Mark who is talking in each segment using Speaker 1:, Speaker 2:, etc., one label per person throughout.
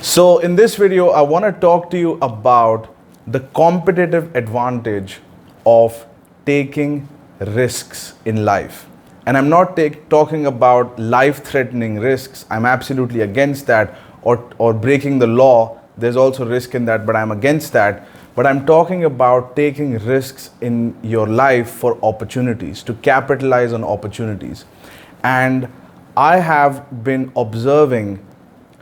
Speaker 1: So in this video, I want to talk to you about the competitive advantage of taking risks in life. And I'm not talking about life-threatening risks. I'm absolutely against that, or breaking the law. There's also risk in that, but I'm against that. But I'm talking about taking risks in your life for opportunities, to capitalize on opportunities. And I have been observing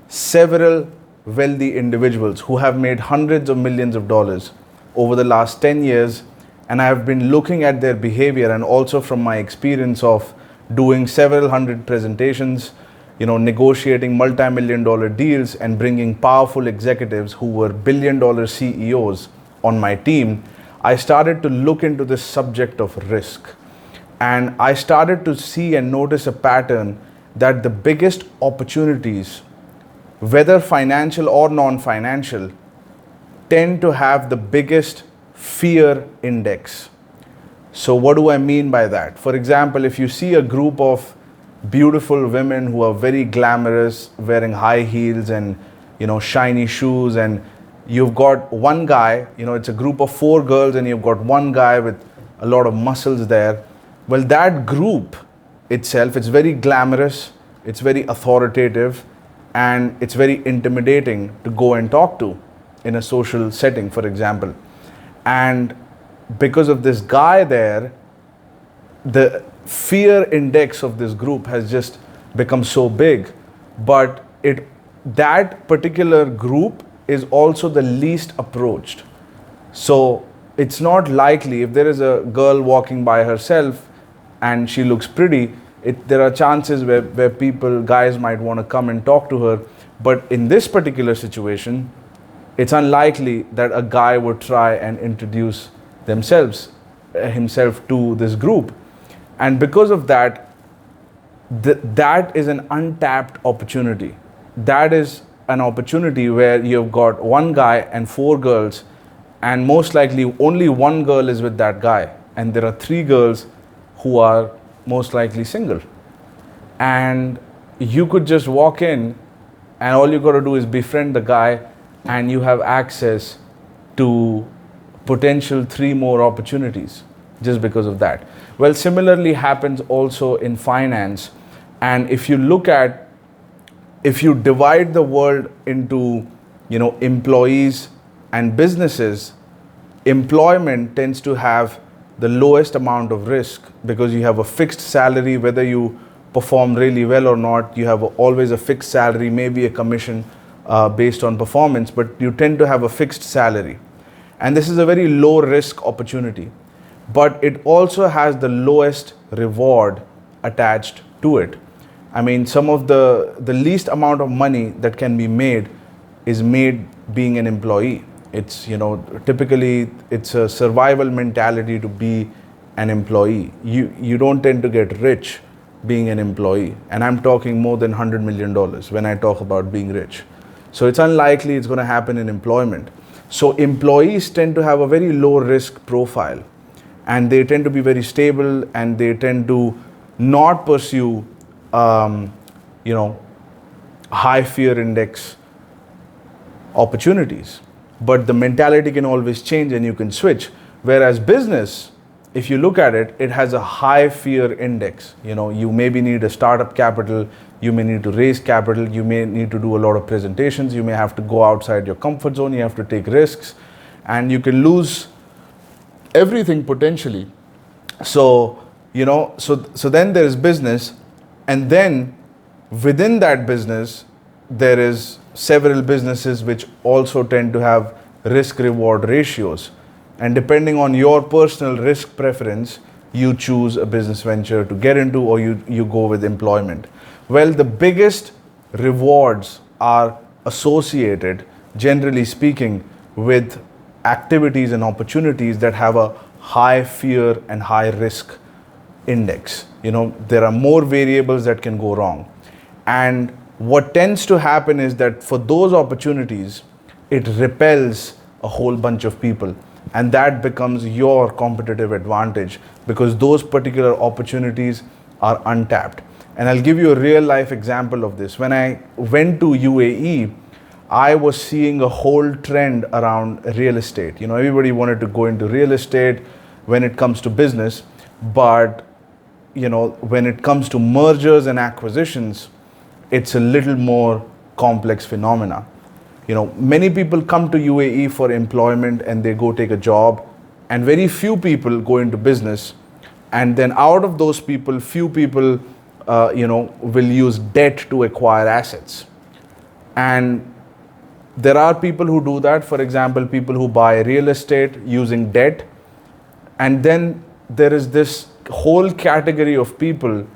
Speaker 1: several wealthy individuals who have made hundreds of millions of dollars over the last 10 years, and I have been looking at their behavior, and also from my experience of doing several hundred presentations, negotiating multi-million dollar deals and bringing powerful executives who were billion-dollar CEOs on my team. I started to look into this subject of risk, and I started to see and notice a pattern that the biggest opportunities, whether financial or non-financial, tend to have the biggest fear index. So what do I mean by that? For example, if you see a group of beautiful women who are very glamorous, wearing high heels and shiny shoes, and you've got one guy, it's a group of 4 girls, and you've got one guy with a lot of muscles there. Well, that group itself, it's very glamorous, it's very authoritative, and it's very intimidating to go and talk to in a social setting, for example. And because of this guy there, the fear index of this group has just become so big. But that particular group is also the least approached. So it's not likely, if there is a girl walking by herself and she looks pretty, there are chances where guys might want to come and talk to her. But in this particular situation, it's unlikely that a guy would try and introduce himself to this group. And because of that, that is an untapped opportunity. That is an opportunity where you've got one guy and 4 girls, and most likely only one girl is with that guy, and there are 3 girls who are most likely single. And you could just walk in, and all you got to do is befriend the guy, and you have access to potential 3 more opportunities just because of that. Well, similarly happens also in finance. And if you divide the world into employees and businesses, employment tends to have the lowest amount of risk, because you have a fixed salary. Whether you perform really well or not, you have always a fixed salary, maybe a commission based on performance, but you tend to have a fixed salary. And this is a very low risk opportunity, but it also has the lowest reward attached to it. I mean, some of the least amount of money that can be made is made being an employee. It's, typically it's a survival mentality to be an employee. You don't tend to get rich being an employee. And I'm talking more than $100 million when I talk about being rich. So it's unlikely it's going to happen in employment. So employees tend to have a very low risk profile, and they tend to be very stable, and they tend to not pursue, high fear index opportunities. But the mentality can always change, and you can switch. Whereas business, if you look at it, it has a high fear index. You maybe need a startup capital, you may need to raise capital, you may need to do a lot of presentations, you may have to go outside your comfort zone, you have to take risks, and you can lose everything potentially. So then there is business, and then within that business, there is several businesses which also tend to have risk reward ratios. And depending on your personal risk preference, you choose a business venture to get into, or you go with employment. Well, the biggest rewards are associated, generally speaking, with activities and opportunities that have a high fear and high risk index. There are more variables that can go wrong. And what tends to happen is that for those opportunities, it repels a whole bunch of people. And that becomes your competitive advantage, because those particular opportunities are untapped. And I'll give you a real life example of this. When I went to UAE, I was seeing a whole trend around real estate. You know, everybody wanted to go into real estate when it comes to business, but you know, when it comes to mergers and acquisitions, it's a little more complex phenomena. You know, many people come to UAE for employment and they go take a job, and very few people go into business. And then out of those people, few people, will use debt to acquire assets. And there are people who do that. For example, people who buy real estate using debt. And then there is this whole category of people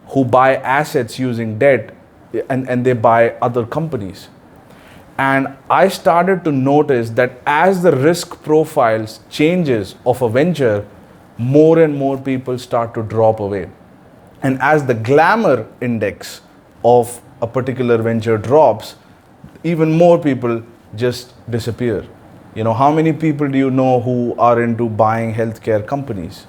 Speaker 1: who buy assets using debt, and they buy other companies. And I started to notice that as the risk profiles changes of a venture, more and more people start to drop away. And as the glamour index of a particular venture drops, even more people just disappear. You know, how many people do you know who are into buying healthcare companies?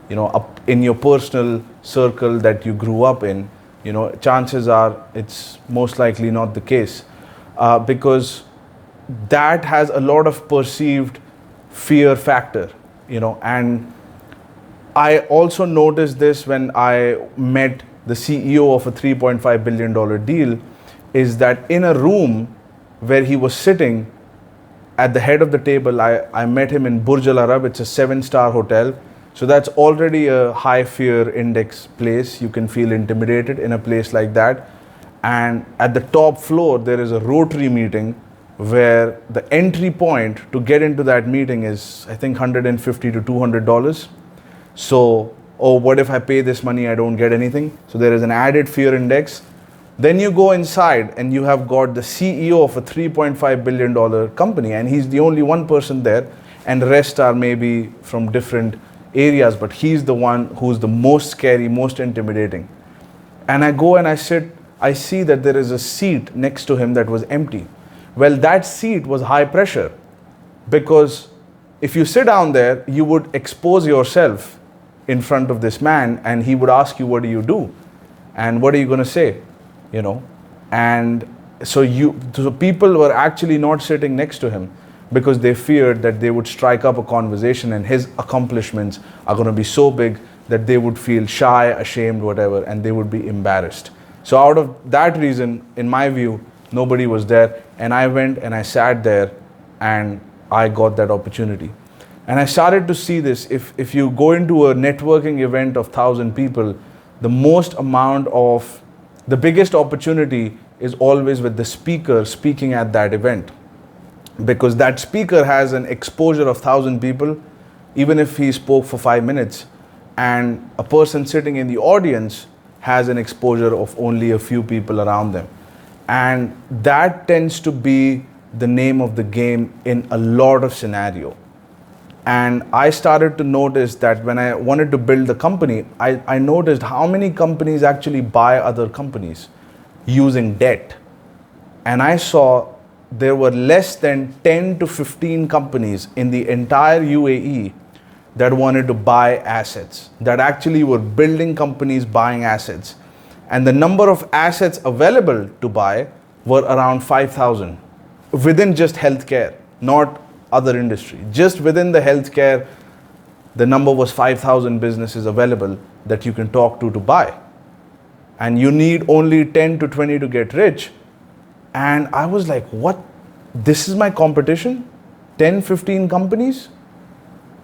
Speaker 1: You know, up in your personal circle that you grew up in, you know, chances are it's most likely not the case, because that has a lot of perceived fear factor, you know. And I also noticed this when I met the CEO of a $3.5 billion deal, is that in a room where he was sitting at the head of the table, I met him in Burj Al Arab. It's a 7-star hotel. So that's already a high fear index place. You can feel intimidated in a place like that. And at the top floor, there is a Rotary meeting where the entry point to get into that meeting is, I think, $150 to $200. So, oh, what if I pay this money, I don't get anything? So there is an added fear index. Then you go inside and you have got the CEO of a $3.5 billion company, and he's the only one person there, and the rest are maybe from different areas, but he's the one who's the most scary, most intimidating. And I go and I sit, I see that there is a seat next to him that was empty. Well, that seat was high pressure, because if you sit down there, you would expose yourself in front of this man, and he would ask you, what do you do? And what are you going to say? You know, and so people were actually not sitting next to him because they feared that they would strike up a conversation and his accomplishments are going to be so big that they would feel shy, ashamed, whatever, and they would be embarrassed. So out of that reason, in my view, nobody was there, and I went and I sat there and I got that opportunity. And I started to see this. If you go into a networking event of 1,000 people, the biggest opportunity is always with the speaker speaking at that event, because that speaker has an exposure of 1,000 people, even if he spoke for 5 minutes, and a person sitting in the audience has an exposure of only a few people around them. And that tends to be the name of the game in a lot of scenario. And I started to notice that when I wanted to build the company, I noticed how many companies actually buy other companies using debt. And I saw there were less than 10 to 15 companies in the entire UAE that wanted to buy assets, that actually were building companies buying assets. And the number of assets available to buy were around 5,000 within just healthcare, not other industry. Just within the healthcare, the number was 5,000 businesses available that you can talk to buy. And you need only 10 to 20 to get rich. And I was like, what? This is my competition? 10, 15 companies?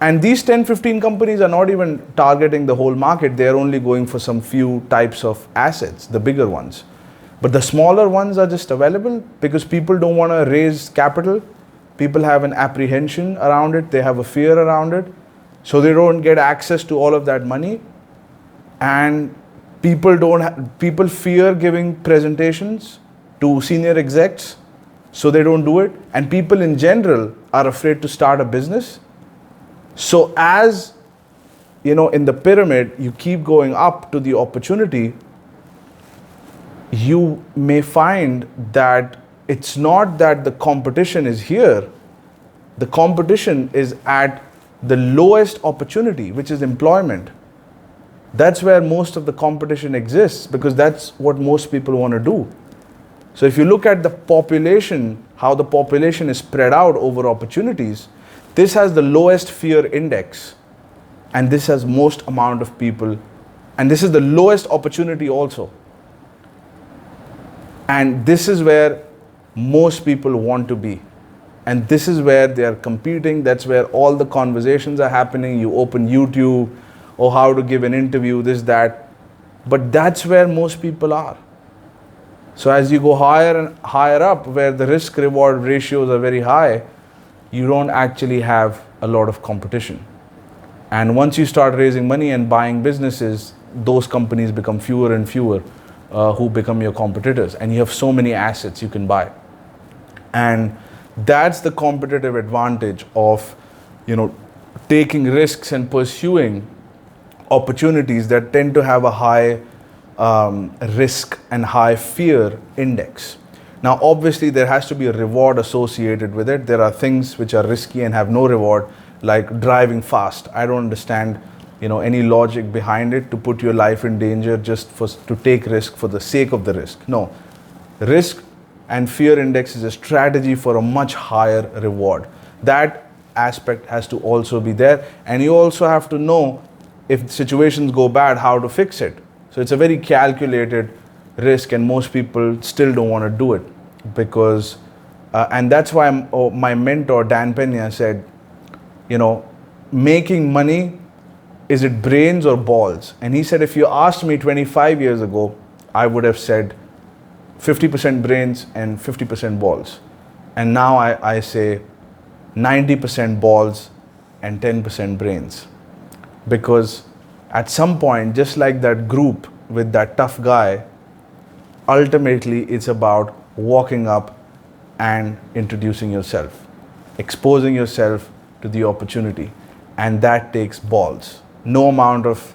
Speaker 1: And these 10, 15 companies are not even targeting the whole market. They're only going for some few types of assets, the bigger ones. But the smaller ones are just available because people don't want to raise capital. People have an apprehension around it. They have a fear around it. So they don't get access to all of that money. And people fear giving presentations to senior execs, so they don't do it. And people in general are afraid to start a business. So as you know, in the pyramid, you keep going up to the opportunity, you may find that it's not that the competition is here. The competition is at the lowest opportunity, which is employment. That's where most of the competition exists, because that's what most people want to do. So if you look at the population, how the population is spread out over opportunities, this has the lowest fear index, and this has most amount of people, and this is the lowest opportunity also. And this is where most people want to be. And this is where they are competing. That's where all the conversations are happening. You open YouTube, or how to give an interview, this, that. But that's where most people are. So as you go higher and higher up, where the risk reward ratios are very high, you don't actually have a lot of competition. And once you start raising money and buying businesses, those companies become fewer and fewer who become your competitors. And you have so many assets you can buy. And that's the competitive advantage of, taking risks and pursuing opportunities that tend to have a high risk and high fear index. Now, obviously, there has to be a reward associated with it. There are things which are risky and have no reward, like driving fast. I don't understand, any logic behind it to put your life in danger just to take risk for the sake of the risk. No, risk and fear index is a strategy for a much higher reward. That aspect has to also be there, and you also have to know if situations go bad, how to fix it. So it's a very calculated risk, and most people still don't want to do it because, and that's why my mentor Dan Pena said, making money, is it brains or balls? And he said, if you asked me 25 years ago, I would have said 50% brains and 50% balls. And now I say 90% balls and 10% brains. Because at some point, just like that group with that tough guy, ultimately it's about walking up and introducing yourself, exposing yourself to the opportunity. And that takes balls. No amount of,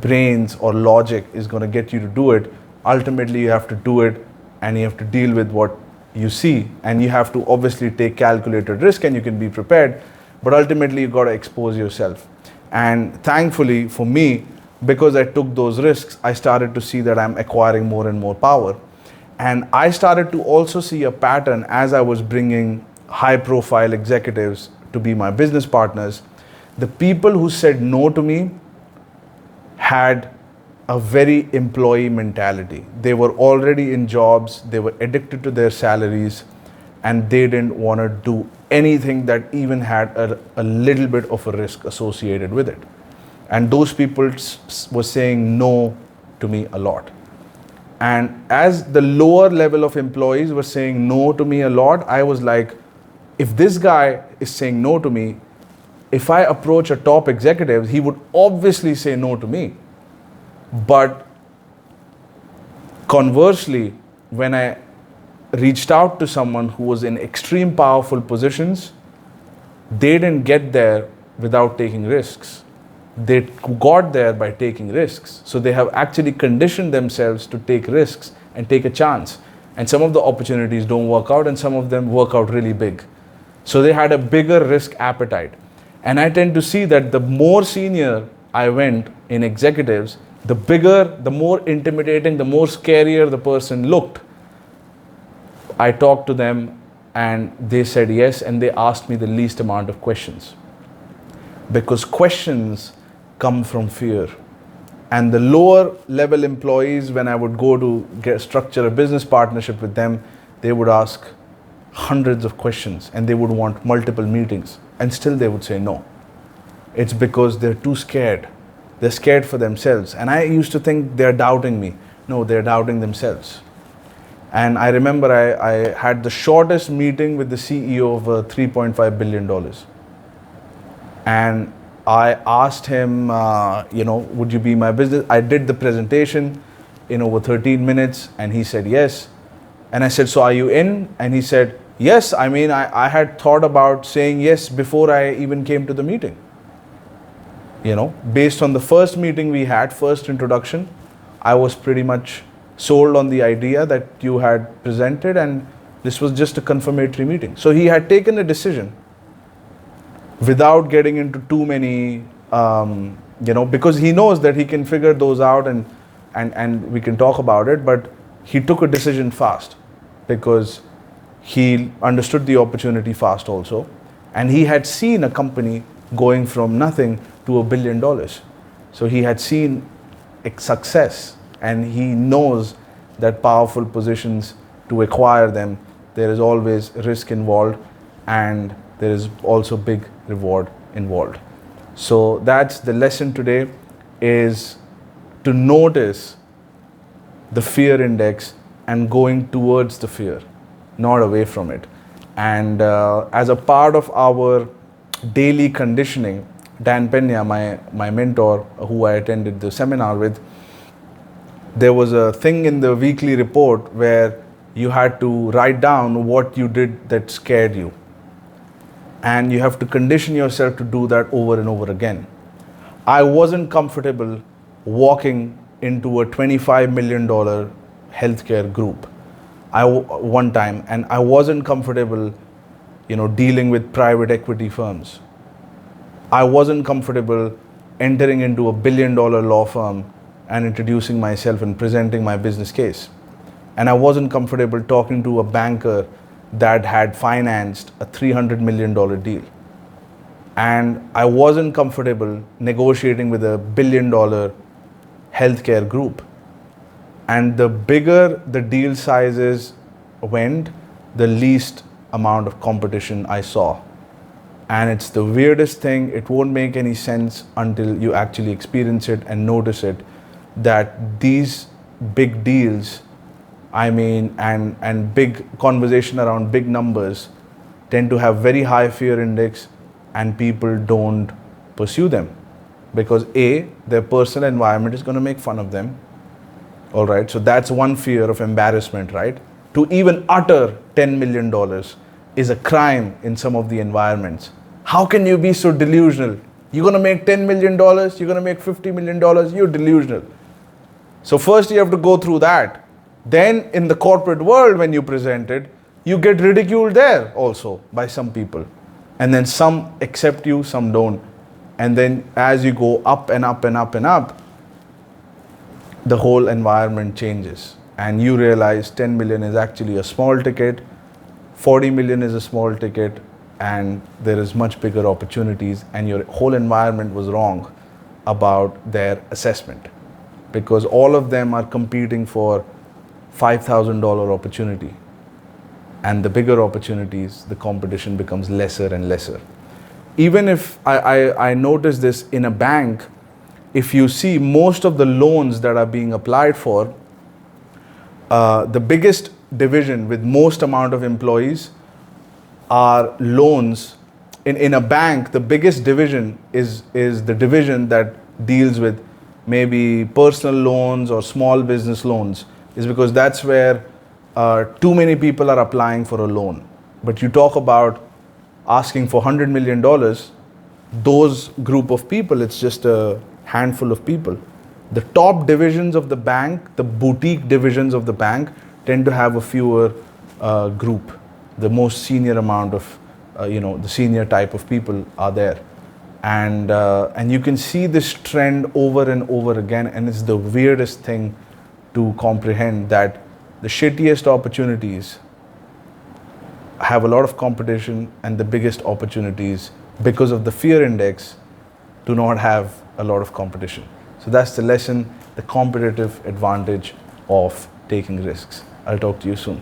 Speaker 1: brains or logic is going to get you to do it. Ultimately, you have to do it, and you have to deal with what you see, and you have to obviously take calculated risk, and you can be prepared, but ultimately you got to expose yourself. And thankfully for me, because I took those risks, I started to see that I'm acquiring more and more power. And I started to also see a pattern as I was bringing high profile executives to be my business partners. The people who said no to me had a very employee mentality. They were already in jobs, they were addicted to their salaries, and they didn't want to do anything that even had a little bit of a risk associated with it. And those people were saying no to me a lot. And as the lower level of employees were saying no to me a lot, I was like, if this guy is saying no to me, if I approach a top executive, he would obviously say no to me. But conversely, when I reached out to someone who was in extreme powerful positions, they didn't get there without taking risks. They got there by taking risks. So they have actually conditioned themselves to take risks and take a chance. And some of the opportunities don't work out, and some of them work out really big. So they had a bigger risk appetite. And I tend to see that the more senior I went in executives, the bigger, the more intimidating, the more scarier the person looked. I talked to them and they said yes, and they asked me the least amount of questions. Because questions come from fear. And the lower level employees, when I would go to structure a business partnership with them, they would ask hundreds of questions and they would want multiple meetings, and still they would say no. It's because they're too scared. They're scared for themselves. And I used to think they're doubting me. No, they're doubting themselves. And I remember I had the shortest meeting with the CEO of $3.5 billion. And I asked him, would you be my business? I did the presentation in over 13 minutes and he said yes. And I said, so are you in? And he said, yes. I mean, I had thought about saying yes before I even came to the meeting. Based on the first meeting we had, first introduction, I was pretty much sold on the idea that you had presented, and this was just a confirmatory meeting. So he had taken a decision without getting into too many, because he knows that he can figure those out and we can talk about it, but he took a decision fast because he understood the opportunity fast also, and he had seen a company going from nothing to $1 billion. So he had seen success, and he knows that powerful positions, to acquire them, there is always risk involved, and there is also big reward involved. So that's the lesson today, is to notice the fear index and going towards the fear, not away from it. And as a part of our daily conditioning, Dan Pena, my mentor, who I attended the seminar with, there was a thing in the weekly report where you had to write down what you did that scared you. And you have to condition yourself to do that over and over again. I wasn't comfortable walking into a $25 million healthcare group one time, and I wasn't comfortable, dealing with private equity firms. I wasn't comfortable entering into a $1 billion law firm and introducing myself and presenting my business case. And I wasn't comfortable talking to a banker that had financed a $300 million deal. And I wasn't comfortable negotiating with a $1 billion healthcare group. And the bigger the deal sizes went, the least amount of competition I saw. And it's the weirdest thing. It won't make any sense until you actually experience it and notice it, that these big deals, and big conversation around big numbers, tend to have very high fear index, and people don't pursue them because their personal environment is going to make fun of them. All right, so that's one fear of embarrassment, right? To even utter $10 million is a crime in some of the environments. How can you be so delusional? You're going to make $10 million, you're going to make $50 million, you're delusional. So first you have to go through that. Then in the corporate world, when you present it, you get ridiculed there also by some people. And then some accept you, some don't. And then as you go up and up and up and up, the whole environment changes. And you realize 10 million is actually a small ticket, 40 million is a small ticket, and there is much bigger opportunities, and your whole environment was wrong about their assessment, because all of them are competing for $5,000 opportunity, and the bigger opportunities, the competition becomes lesser and lesser. Even if I notice this in a bank, if you see most of the loans that are being applied for, the biggest division with most amount of employees are loans. In a bank, the biggest division is the division that deals with maybe personal loans or small business loans, is because that's where too many people are applying for a loan. But you talk about asking for $100 million, those group of people, it's just a handful of people. The top divisions of the bank, the boutique divisions of the bank, tend to have a fewer group. The most senior amount of, the senior type of people are there. And you can see this trend over and over again, and it's the weirdest thing to comprehend, that the shittiest opportunities have a lot of competition, and the biggest opportunities, because of the fear index, do not have a lot of competition. So that's the lesson, the competitive advantage of taking risks. I'll talk to you soon.